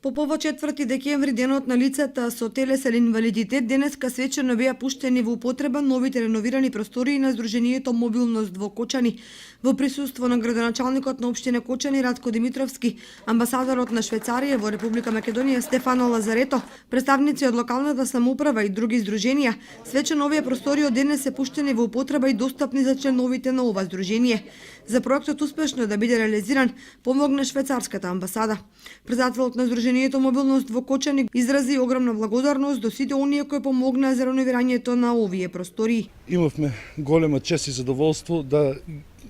По повод 4 декември, денот на лицата со телесен инвалидитет, денеска свечено беа пуштени во употреба новите реновирани простории на Сдруженијето Мобилност во Кочани, во присуство на градоначалникот на општина Кочани Радко Димитровски, амбасадорот на Швајцарија во Република Македонија Стефано Лазарето, представници од локалната самоуправа и други здруженија. Свечено овие простории од денес се пуштени во употреба и достапни за членовите на ова здружение. За проектот успешно да биде реализиран, помогна швајцарската амбасада. Председателот на Сдруженијето Мобилност во Кочани изрази огромна благодарност до сите оние кои помогнаа за реновирањето на овие простории. Имавме голема чест и задоволство да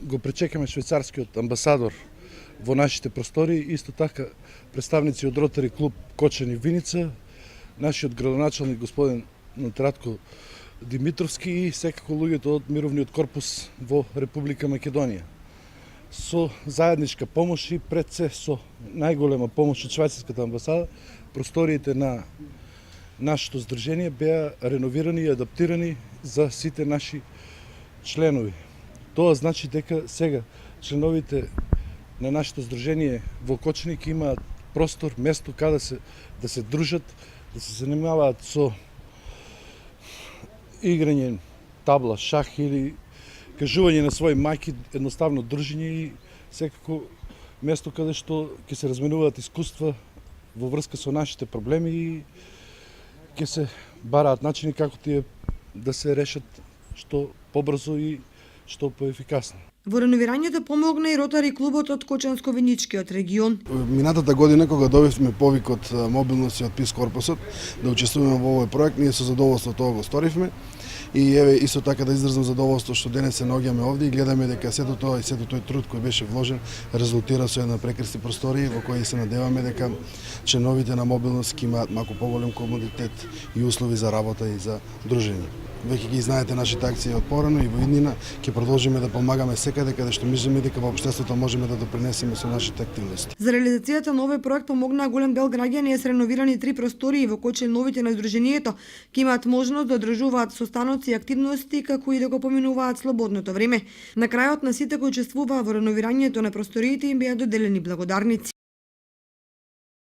го пречекаме швајцарскиот амбасадор во нашите простории, исто така представници од Ротари клуб Кочани Виница, нашиот градоначалник господин Радко Димитровски и секако луѓето од мировниот корпус во Република Македонија. Со заедничка помош и пред се со најголема помош од швајцарската амбасада, просториите на нашето здружение беа реновирани и адаптирани за сите наши членови. Тоа значи дека сега членовите на нашето здружение во Кочани имаат простор, место каде да се дружат, да се занимаваат со играње табла, шах или кажување на своји мајки, едноставно дружење и секако место каде што ќе се разменуваат искуства во врска со нашите проблеми и ќе се бараат начини како тие да се решат што побрзо и што поефикасно. Во реновирањето помогна и Ротари клубот од Кочанско-Виничкиот регион. Минатата година кога добивме повик од Мобилност и од ПИС корпусот да учествуваме во овој проект, ние со задоволство тоа го сторивме. И еве исто така да изразам задоволство што денес се наоѓаме овде и гледаме дека сето тоа и сето тој труд кој беше вложен резултира со една прекрасни простории во кои се надеваме дека членовите на Мобилност ќе имаат малку поголем комодитет и услови за работа и за дружење. Веќе ги знаете нашите акции од порано и во иднина ќе продолжиме да помагаме секаде каде што мислиме дека во општеството можеме да допринесеме со нашите активности. За реализацијата на овој проект помогнаа голем дел граѓани с реновирани 3 простории во кои членовите на здруженијето ќе имаат можност да одржуваат состаноци и активности како и да го поминуваат слободното време. На крајот на сите кои учествуваа во реновирањето на просториите им беа доделени благодарници.